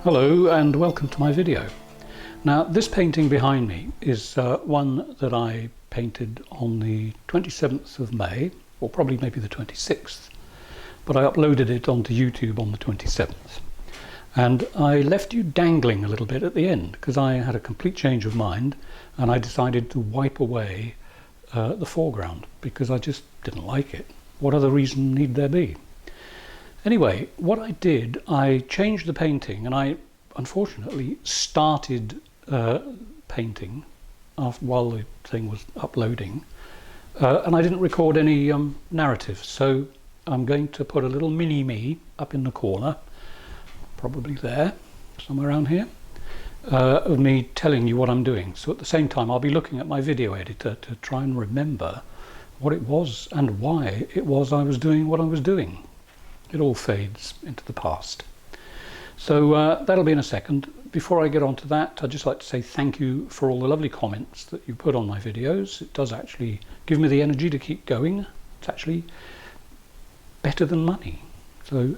Hello and welcome to my video. Now this painting behind me is one that I painted on the 27th of May, or probably maybe the 26th, but I uploaded it onto YouTube on the 27th. And I left you dangling a little bit at the end because I had a complete change of mind and I decided to wipe away the foreground because I just didn't like it. What other reason need there be? Anyway, what I did, I changed the painting and I unfortunately started painting while the thing was uploading and I didn't record any narrative, so I'm going to put a little mini me up in the corner, probably there, somewhere around here, of me telling you what I'm doing. So at the same time I'll be looking at my video editor to try and remember what it was and why it was I was doing what I was doing. It all fades into the past. So that'll be in a second. Before I get on to that, I'd just like to say thank you for all the lovely comments that you put on my videos. It does actually give me the energy to keep going. It's actually better than money. So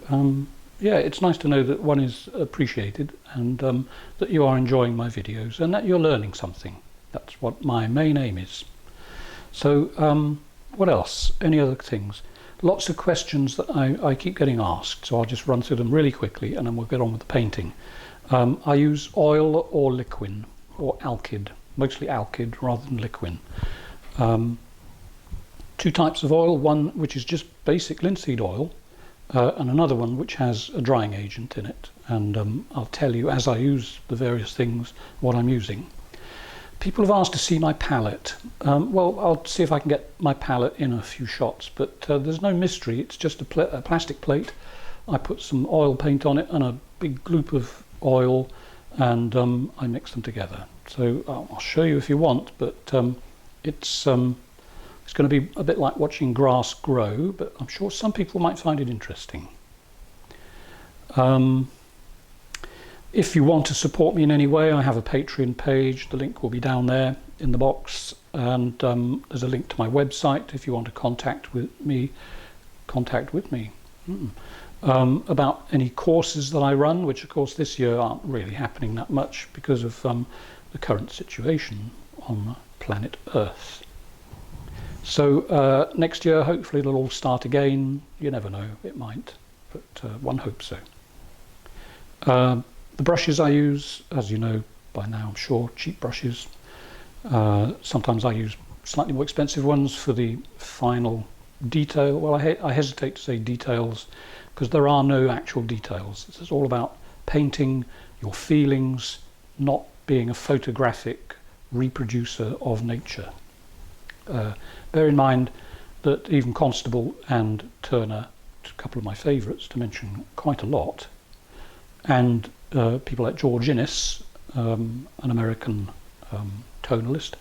yeah, it's nice to know that one is appreciated and that you are enjoying my videos and that you're learning something. That's what my main aim is. So what else? Any other things? Lots of questions that I keep getting asked, so I'll just run through them really quickly and then we'll get on with the painting. I use oil or liquid or alkyd, mostly alkyd rather than liquid. Two types of oil, one which is just basic linseed oil and another one which has a drying agent in it, and I'll tell you as I use the various things what I'm using. People have asked to see my palette. Well, I'll see if I can get my palette in a few shots, but there's no mystery. It's just a plastic plate. I put some oil paint on it and a big gloop of oil, and I mix them together. So I'll show you if you want, but it's going to be a bit like watching grass grow, but I'm sure some people might find it interesting. If you want to support me in any way, I have a Patreon page. The link will be down there in the box, and there's a link to my website if you want to contact with me. About any courses that I run, which of course this year aren't really happening that much because of the current situation on planet Earth. So next year hopefully it'll all start again. You never know, it might, but one hopes so. The brushes I use, as you know by now I'm sure, cheap brushes. Sometimes I use slightly more expensive ones for the final detail. Well, I hesitate to say details because there are no actual details. This is all about painting your feelings, not being a photographic reproducer of nature. Bear in mind that even Constable and Turner, a couple of my favourites to mention quite a lot, and people like George Innes, an American tonalist,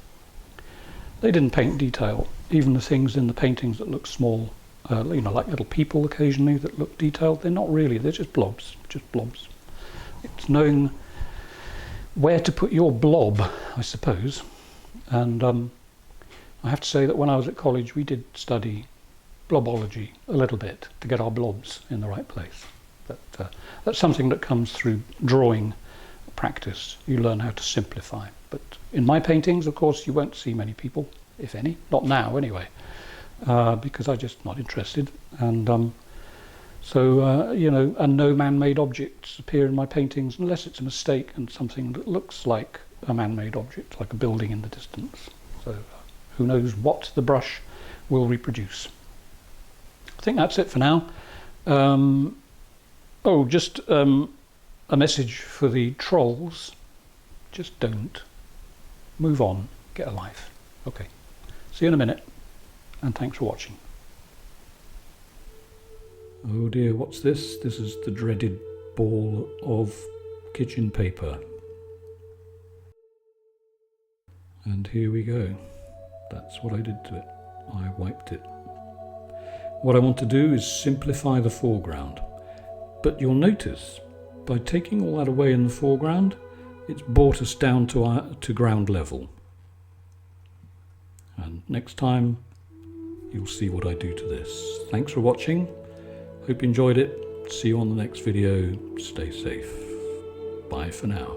they didn't paint detail. Even the things in the paintings that look small, you know, like little people occasionally that look detailed, they're not really, they're just blobs, It's knowing where to put your blob, I suppose. And I have to say that when I was at college we did study blobology a little bit to get our blobs in the right place. But that's something that comes through drawing practice. You learn how to simplify. But in my paintings, of course, you won't see many people, if any. Not now, anyway, because I'm just not interested. And so, you know, and no man-made objects appear in my paintings unless it's a mistake and something that looks like a man-made object, like a building in the distance. So who knows what the brush will reproduce. I think that's it for now. Oh, just a message for the trolls. Just don't. Move on. Get a life. Okay. See you in a minute. And thanks for watching. Oh dear, what's this? This is the dreaded ball of kitchen paper. And here we go. That's what I did to it. I wiped it. What I want to do is simplify the foreground. But you'll notice, by taking all that away in the foreground, it's brought us down to ground level. And next time, you'll see what I do to this. Thanks for watching. Hope you enjoyed it. See you on the next video. Stay safe. Bye for now.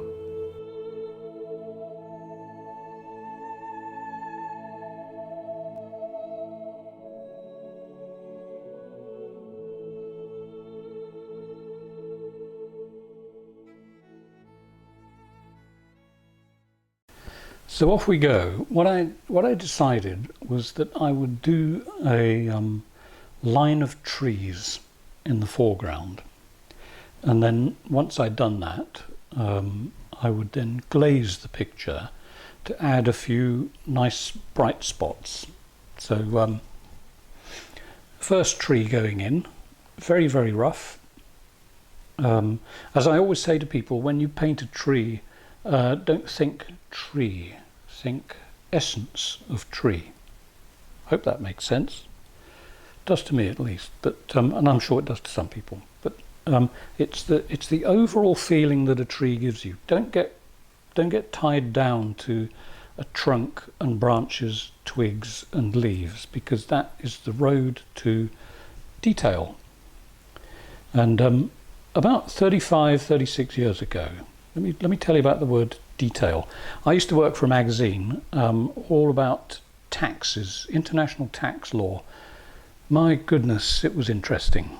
So off we go. What I decided was that I would do a line of trees in the foreground, and then once I'd done that, I would then glaze the picture to add a few nice bright spots. So first tree going in, very, very rough. As I always say to people, when you paint a tree, don't think tree, think essence of tree. Hope that makes sense. It does to me at least, but and I'm sure it does to some people. But it's the overall feeling that a tree gives you. Don't get tied down to a trunk and branches, twigs and leaves, because that is the road to detail. And about 36 years ago, let me tell you about the word detail. I used to work for a magazine all about taxes, international tax law. My goodness, it was interesting.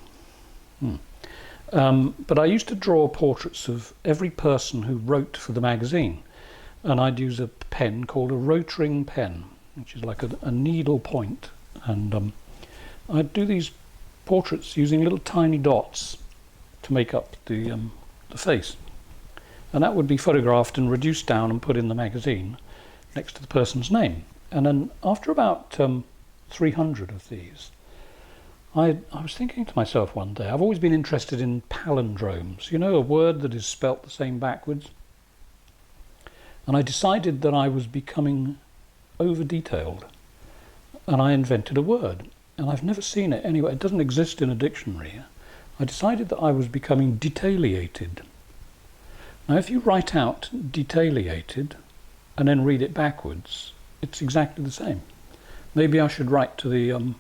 But I used to draw portraits of every person who wrote for the magazine, and I'd use a pen called a rotring pen, which is like a needle point, and I'd do these portraits using little tiny dots to make up the face. And that would be photographed and reduced down and put in the magazine next to the person's name. And then after about 300 of these, I was thinking to myself one day, I've always been interested in palindromes, you know, a word that is spelt the same backwards. And I decided that I was becoming over-detailed, and I invented a word. And I've never seen it anywhere. It doesn't exist in a dictionary. I decided that I was becoming detailiated. Now, if you write out detailiated and then read it backwards, it's exactly the same. Maybe I should write to the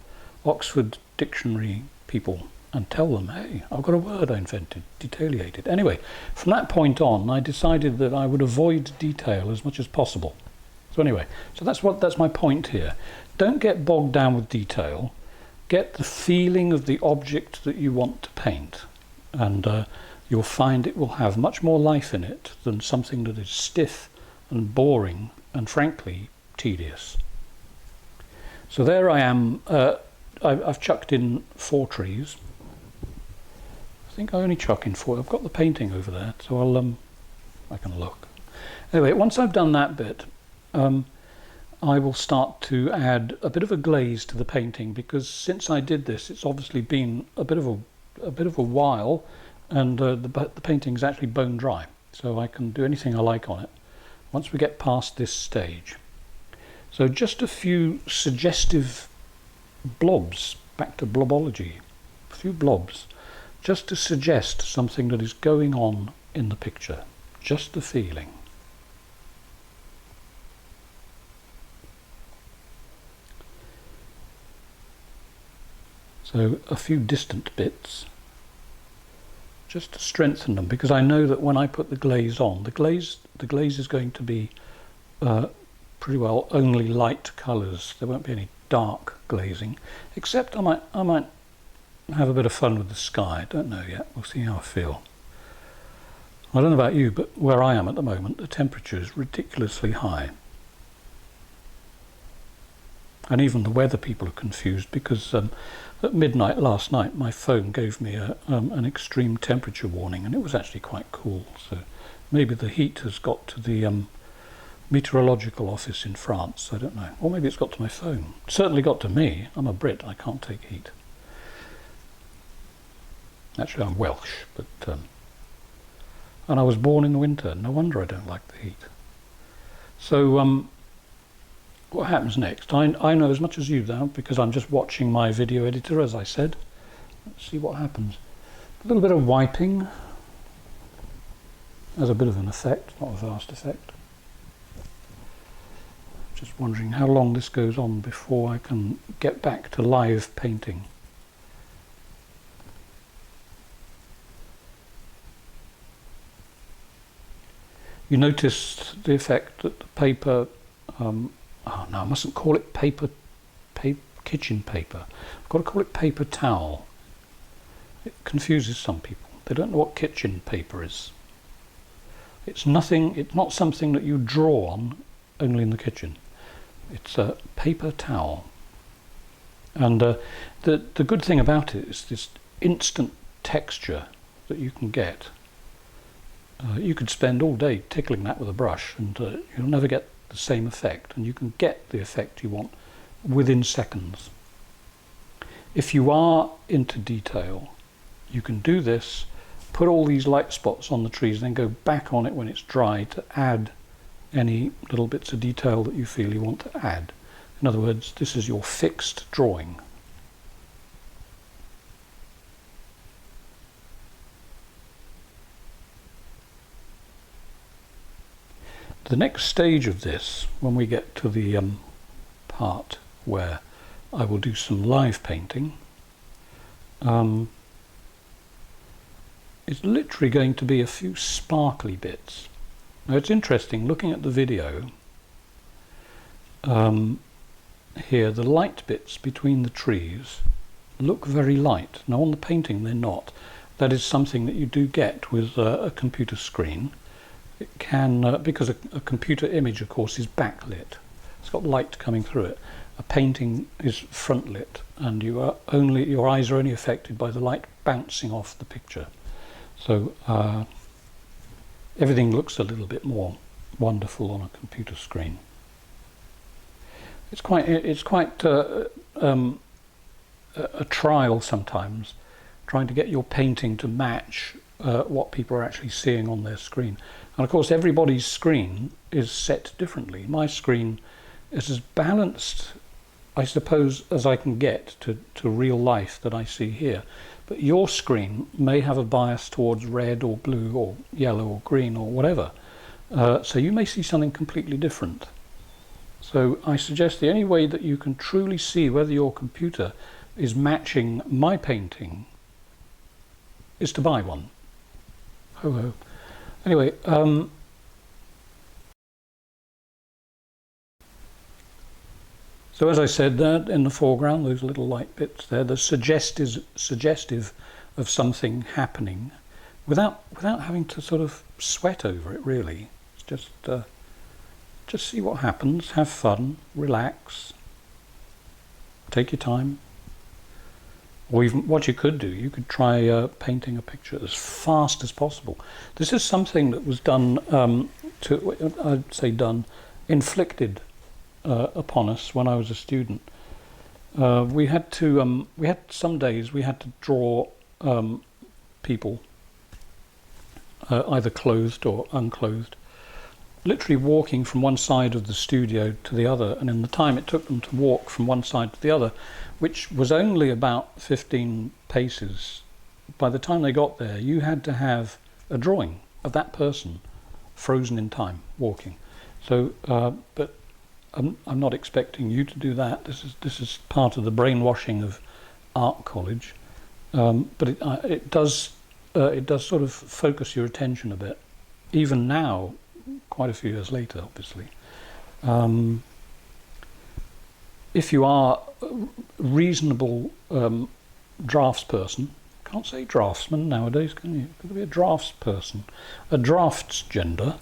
Oxford dictionary people and tell them, hey, I've got a word I invented, detailiated. Anyway, from that point on, I decided that I would avoid detail as much as possible. So anyway, so that's my point here. Don't get bogged down with detail. Get the feeling of the object that you want to paint, and you'll find it will have much more life in it than something that is stiff and boring and frankly tedious. So there I am. I've chucked in 4 trees. I think I only chuck in 4. I've got the painting over there, so I can look. Anyway, once I've done that bit, I will start to add a bit of a glaze to the painting, because since I did this, it's obviously been a bit of a while, and the painting is actually bone dry, so I can do anything I like on it once we get past this stage. So just a few suggestive blobs, back to blobology, a few blobs, just to suggest something that is going on in the picture, just the feeling. So a few distant bits, just to strengthen them, because I know that when I put the glaze on, the glaze is going to be pretty well only light colours. There won't be any dark glazing, except I might have a bit of fun with the sky. I don't know yet. We'll see how I feel. I don't know about you, but where I am at the moment, the temperature is ridiculously high. And even the weather people are confused, because at midnight last night my phone gave me an extreme temperature warning, and it was actually quite cool. So maybe the heat has got to the meteorological office in France, I don't know. Or maybe it's got to my phone. It certainly got to me. I'm a Brit, I can't take heat. Actually, I'm Welsh, but and I was born in the winter. No wonder I don't like the heat. So what happens next? I know as much as you now, because I'm just watching my video editor, as I said. Let's see what happens. A little bit of wiping has a bit of an effect, not a vast effect. Just wondering how long this goes on before I can get back to live painting. You notice the effect that the paper, oh no, I mustn't call it kitchen paper. I've got to call it paper towel. It confuses some people. They don't know what kitchen paper is. It's not something that you draw on only in the kitchen. It's a paper towel. And the good thing about it is this instant texture that you can get. You could spend all day tickling that with a brush and you'll never get the same effect, and you can get the effect you want within seconds. If you are into detail, you can do this, put all these light spots on the trees, then go back on it when it's dry to add any little bits of detail that you feel you want to add. In other words, this is your fixed drawing. The next stage of this, when we get to the part where I will do some live painting, it's literally going to be a few sparkly bits. Now it's interesting, looking at the video, here the light bits between the trees look very light. Now on the painting they're not. That is something that you do get with a computer screen. It can, because a computer image of course is backlit. It's got light coming through it. A painting is front lit, and your eyes are only affected by the light bouncing off the picture. So everything looks a little bit more wonderful on a computer screen. It's quite a trial sometimes, trying to get your painting to match what people are actually seeing on their screen. And of course everybody's screen is set differently. My screen is as balanced, I suppose, as I can get to real life that I see here. But your screen may have a bias towards red or blue or yellow or green or whatever. So you may see something completely different. So I suggest the only way that you can truly see whether your computer is matching my painting is to buy one. Ho ho. Anyway, so as I said, there in the foreground, those little light bits there, they're suggestive of something happening without having to sort of sweat over it really. It's just see what happens, have fun, relax, take your time. Or even what you could do, you could try painting a picture as fast as possible. This is something that was done, inflicted upon us when I was a student. We had some days we had to draw people, either clothed or unclothed, literally walking from one side of the studio to the other, and in the time it took them to walk from one side to the other, which was only about 15 paces, by the time they got there you had to have a drawing of that person frozen in time walking. So but I'm not expecting you to do that. This is part of the brainwashing of art college, but it does sort of focus your attention a bit, even now, quite a few years later, obviously. If you are a reasonable draftsperson, can't say draftsman nowadays, can you? Could be a draftsperson, a draftsgender,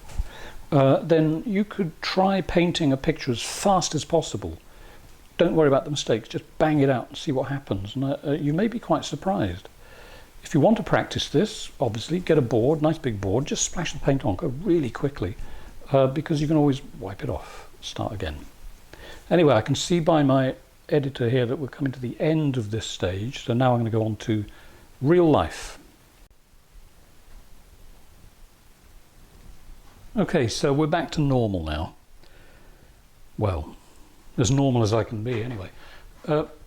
then you could try painting a picture as fast as possible. Don't worry about the mistakes, just bang it out and see what happens, and you may be quite surprised. If you want to practice this, obviously get a board, nice big board, just splash the paint on, go really quickly, because you can always wipe it off, start again. Anyway, I can see by my editor here that we're coming to the end of this stage, so now I'm going to go on to real life. Okay, so we're back to normal now. Well, as normal as I can be anyway.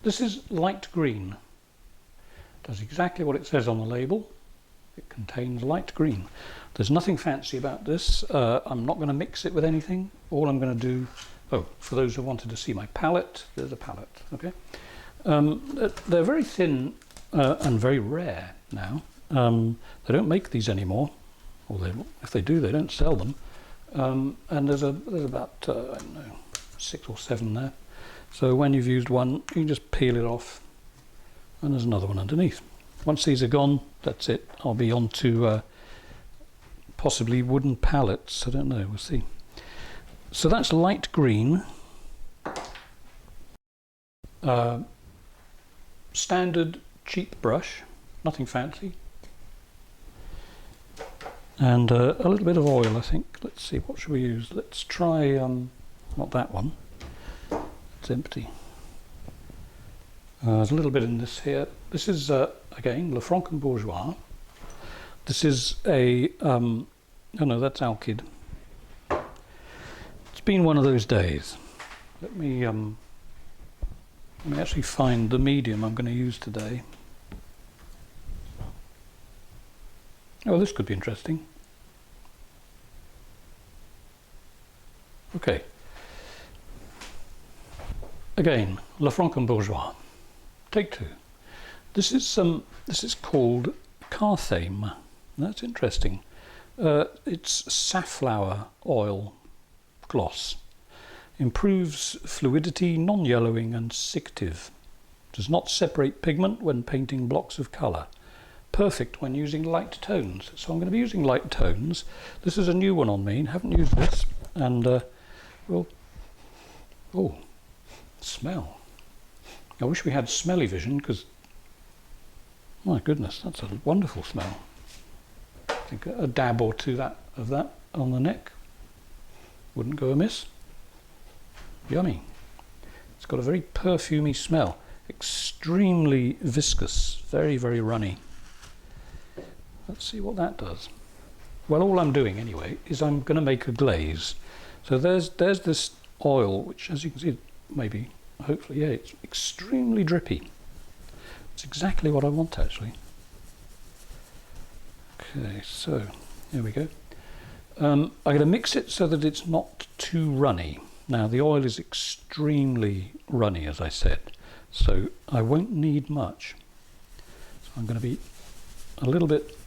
This is light green. Does exactly what it says on the label. It contains light green. There's nothing fancy about this. I'm not going to mix it with anything. All I'm going to do, for those who wanted to see my palette, there's a palette, okay? They're very thin and very rare now. They don't make these anymore, or if they do, they don't sell them. and there's about I don't know, 6 or 7 there. So when you've used one, you can just peel it off, and there's another one underneath. Once these are gone, that's it. I'll be on to possibly wooden pallets. I don't know. We'll see. So that's light green. Standard cheap brush, nothing fancy. And a little bit of oil, I think. Let's see, what should we use? Let's try, not that one. It's empty. There's a little bit in this here. This is, again, Le Franc-Bourgeois. This is a, oh no, that's Alkyd. It's been one of those days. Let me actually find the medium I'm going to use today. Oh, this could be interesting. Okay. Again, Le Franc-Bourgeois. Take 2. This is called Carthame. That's interesting. It's safflower oil gloss. Improves fluidity, non-yellowing and sictive. Does not separate pigment when painting blocks of colour. Perfect when using light tones. So I'm going to be using light tones. This is a new one on me. Haven't used this. And, well, oh, smell. I wish we had smelly vision, because, my goodness, that's a wonderful smell. I think a dab or two of that on the neck wouldn't go amiss. Yummy. It's got a very perfumey smell. Extremely viscous. Very, very runny. Let's see what that does. Well, all I'm doing anyway is I'm going to make a glaze. So there's this oil, which, as you can see, maybe, hopefully, yeah, it's extremely drippy. It's exactly what I want, actually. Okay, so here we go. I'm going to mix it so that it's not too runny. Now, the oil is extremely runny, as I said, so I won't need much. So I'm going to be a little bit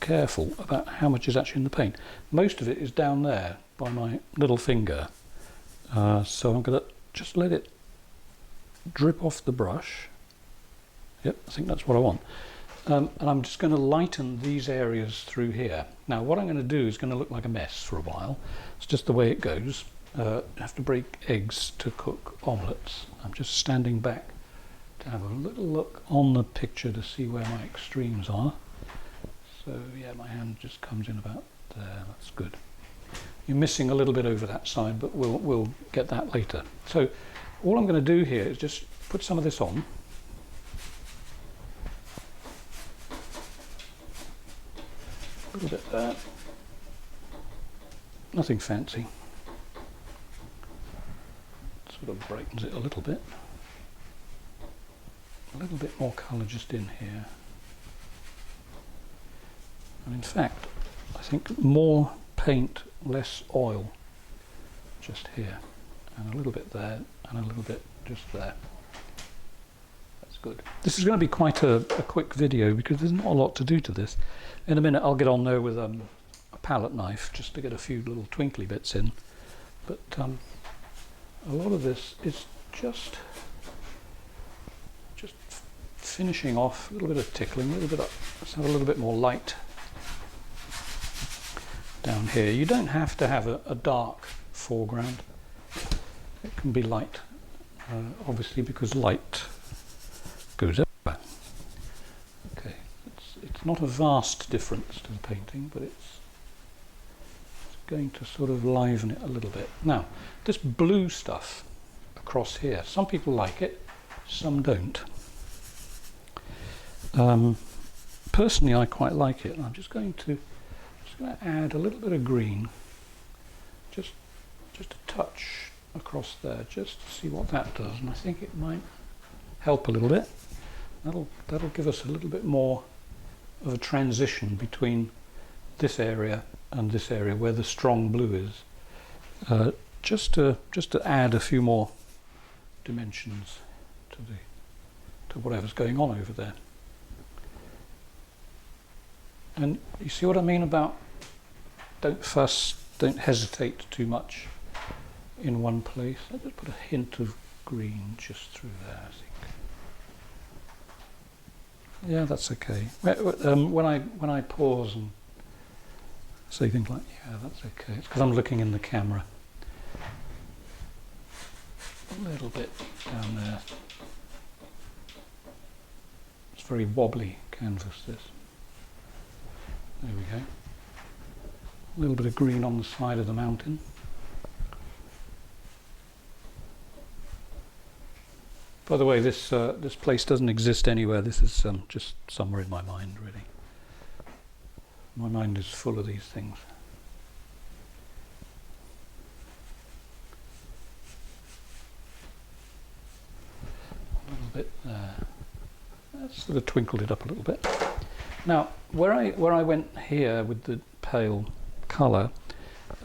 careful about how much is actually in the paint. Most of it is down there by my little finger, so I'm going to just let it drip off the brush. Yep, I think that's what I want. And I'm just going to lighten these areas through here. Now what I'm going to do is going to look like a mess for a while. It's just the way it goes. I have to break eggs to cook omelettes. I'm just standing back to have a little look on the picture to see where my extremes are. So yeah, my hand just comes in about there. That's good. You're missing a little bit over that side, but we'll get that later. So all I'm going to do here is just put some of this on. A little bit there. Nothing fancy. Sort of brightens it a little bit. A little bit more colour just in here. And in fact, I think more paint, less oil, just here. And a little bit there, and a little bit just there. That's good. This is going to be quite a quick video, because there's not a lot to do to this. In a minute I'll get on there with a palette knife, just to get a few little twinkly bits in. But a lot of this is just finishing off, a little bit of tickling, a little bit of, let's have a little bit more light down here. You don't have to have a dark foreground. It can be light, obviously, because light goes everywhere. Okay, it's not a vast difference to the painting, but it's going to sort of liven it a little bit. Now, this blue stuff across here, some people like it, some don't. Personally, I quite like it. I'm just going to add a little bit of green, just a touch across there, just to see what that does, and I think it might help a little bit. That'll give us a little bit more of a transition between this area and this area where the strong blue is, just to add a few more dimensions to whatever's going on over there. And you see what I mean about don't fuss, don't hesitate too much in one place. I'll just put a hint of green just through there, I think. Yeah, that's okay. When I pause and say things like, yeah, that's okay, it's because I'm looking in the camera. A little bit down there. It's very wobbly canvas, this. There we go. A little bit of green on the side of the mountain. By the way, this place doesn't exist anywhere. This is just somewhere in my mind, really. My mind is full of these things. A little bit there. That's sort of twinkled it up a little bit. Now, where I went here with the pale colour,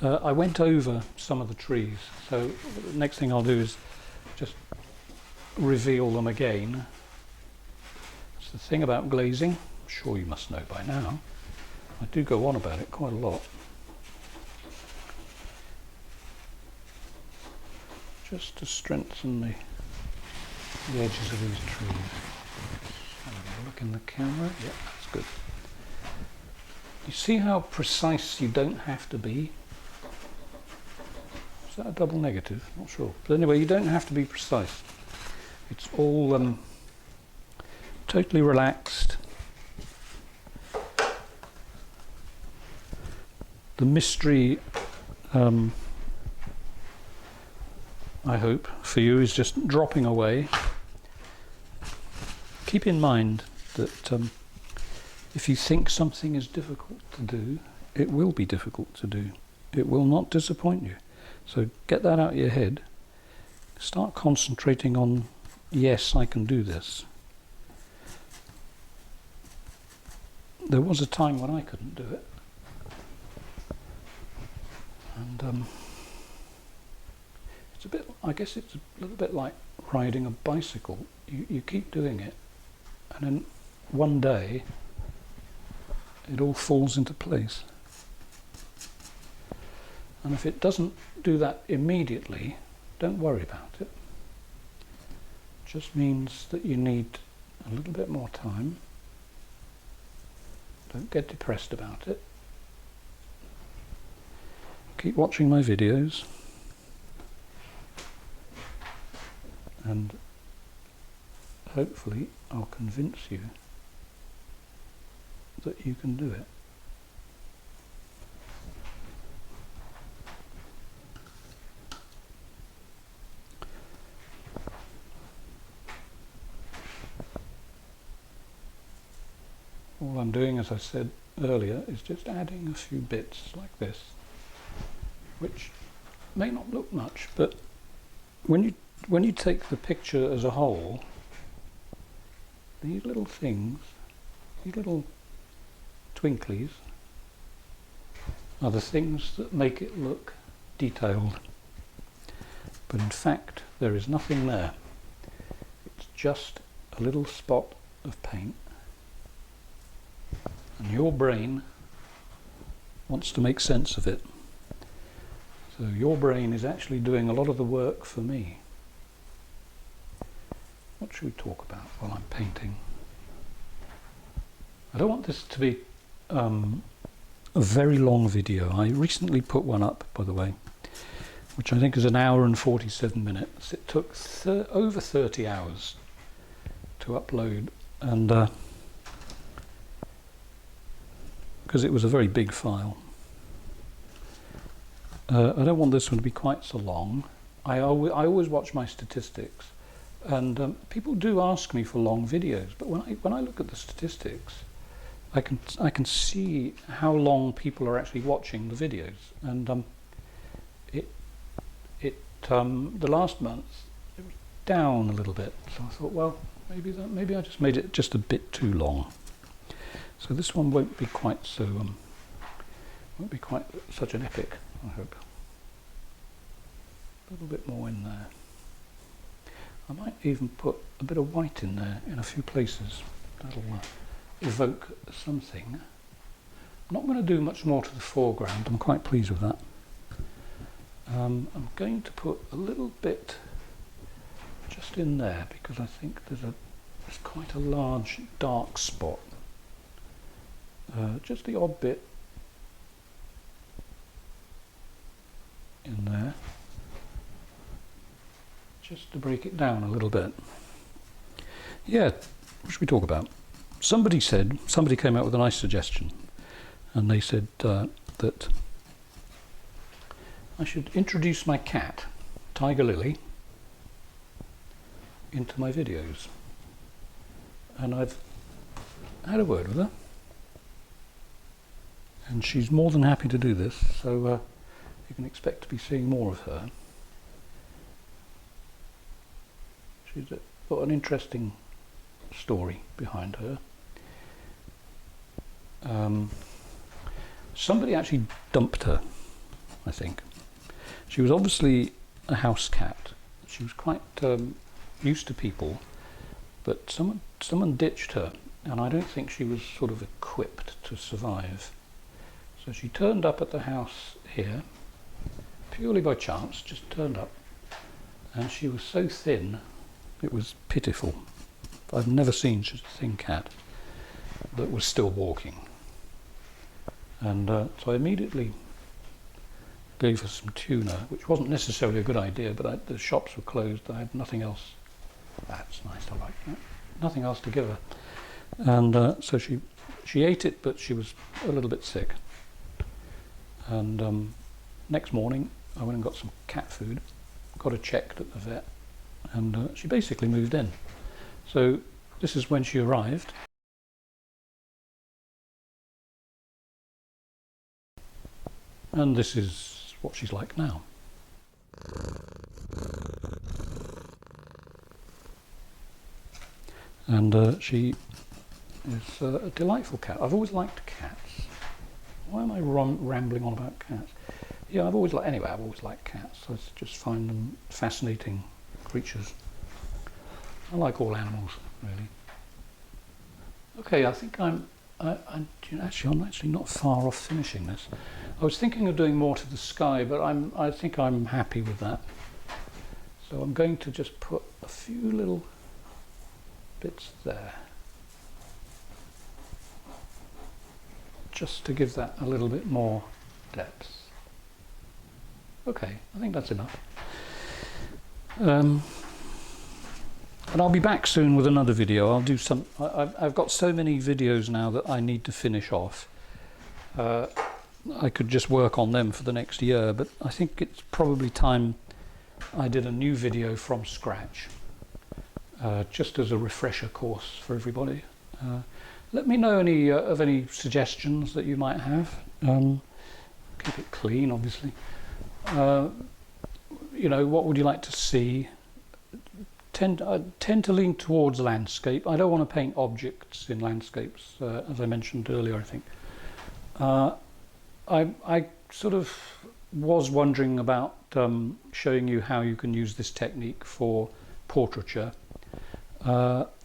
I went over some of the trees. So the next thing I'll do is just reveal them again. It's the thing about glazing. I'm sure you must know by now. I do go on about it quite a lot. Just to strengthen the edges of these trees. Have a look in the camera. Yeah, that's good. You see how precise you don't have to be? Is that a double negative? Not sure. But anyway, you don't have to be precise. It's all totally relaxed. The mystery, I hope, for you is just dropping away. Keep in mind that if you think something is difficult to do, it will be difficult to do. It will not disappoint you. So get that out of your head. Start concentrating on, yes, I can do this. There was a time when I couldn't do it. And it's a bit, I guess it's a little bit like riding a bicycle. You keep doing it, and then one day it all falls into place. And if it doesn't do that immediately, don't worry about it. It just means that you need a little bit more time. Don't get depressed about it. Keep watching my videos, and hopefully I'll convince you that you can do it. All I'm doing, as I said earlier, is just adding a few bits like this, which may not look much, but when you take the picture as a whole, these little things, these little twinklies, are the things that make it look detailed. But in fact, there is nothing there. It's just a little spot of paint, and your brain wants to make sense of it. So your brain is actually doing a lot of the work for me. What should we talk about while I'm painting? I don't want this to be a very long video. I recently put one up, by the way, which I think is 1 hour and 47 minutes. It took over 30 hours to upload, and because it was a very big file. I don't want this one to be quite so long. I always watch my statistics, and people do ask me for long videos. But when I look at the statistics, I can see how long people are actually watching the videos. And the last month it was down a little bit. So I thought, well, maybe I just made it just a bit too long. So this one won't be quite so such an epic, I hope. A little bit more in there. I might even put a bit of white in there in a few places. That'll evoke something. I'm not going to do much more to the foreground. I'm quite pleased with that. I'm going to put a little bit just in there because I think there's quite a large dark spot. Just the odd bit in there, just to break it down a little bit. Yeah, what should we talk about? Somebody came out with a nice suggestion, and they said that I should introduce my cat, Tiger Lily, into my videos. And I've had a word with her, and she's more than happy to do this, so you can expect to be seeing more of her. She's got an interesting story behind her. Somebody actually dumped her, I think. She was obviously a house cat. She was quite used to people, but someone ditched her, and I don't think she was sort of equipped to survive. So she turned up at the house here, purely by chance, just turned up, and she was so thin, it was pitiful. I've never seen such a thin cat that was still walking. And so I immediately gave her some tuna, which wasn't necessarily a good idea, but the shops were closed. I had nothing else. That's nice, I like that. Nothing else to give her. And so she ate it, but she was a little bit sick. And next morning I went and got some cat food, got her checked at the vet, and she basically moved in. So this is when she arrived. And this is what she's like now. And she is a delightful cat. I've always liked cats. Why am I rambling on about cats? Yeah, I've always liked cats. I just find them fascinating creatures. I like all animals, really. Okay, I think I'm actually not far off finishing this. I was thinking of doing more to the sky, but I think I'm happy with that. So I'm going to just put a few little bits there, just to give that a little bit more depth. Okay, I think that's enough. And I'll be back soon with another video. I'll do some. I've got so many videos now that I need to finish off. I could just work on them for the next year, but I think it's probably time I did a new video from scratch, just as a refresher course for everybody. Let me know any suggestions that you might have. Keep it clean, obviously. You know, what would you like to see? I tend to lean towards landscape. I don't want to paint objects in landscapes, as I mentioned earlier, I think. I sort of was wondering about showing you how you can use this technique for portraiture.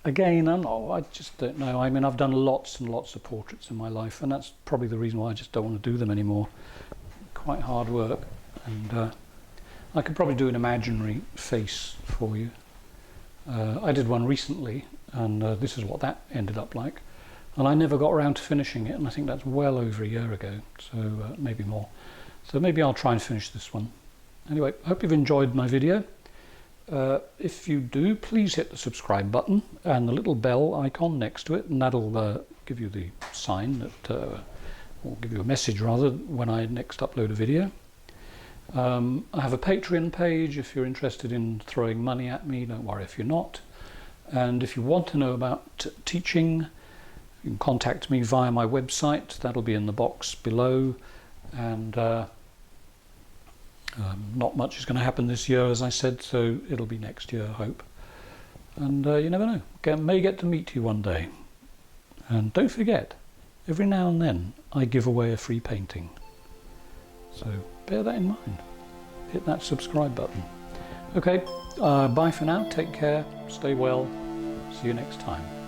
Again, I just don't know. I mean, I've done lots and lots of portraits in my life, and that's probably the reason why I just don't want to do them anymore. Quite hard work, and I could probably do an imaginary face for you. I did one recently, and this is what that ended up like. And I never got around to finishing it, and I think that's well over a year ago, so maybe more. So maybe I'll try and finish this one. Anyway, I hope you've enjoyed my video. If you do, please hit the subscribe button and the little bell icon next to it, and that'll give you the sign that, or give you a message rather, when I next upload a video. I have a Patreon page if you're interested in throwing money at me. Don't worry if you're not. And if you want to know about teaching, you can contact me via my website. That'll be in the box below. And not much is going to happen this year, as I said, so it'll be next year, I hope. And you never know, may get to meet you one day. And don't forget, every now and then I give away a free painting. So bear that in mind. Hit that subscribe button. Okay, bye for now. Take care. Stay well. See you next time.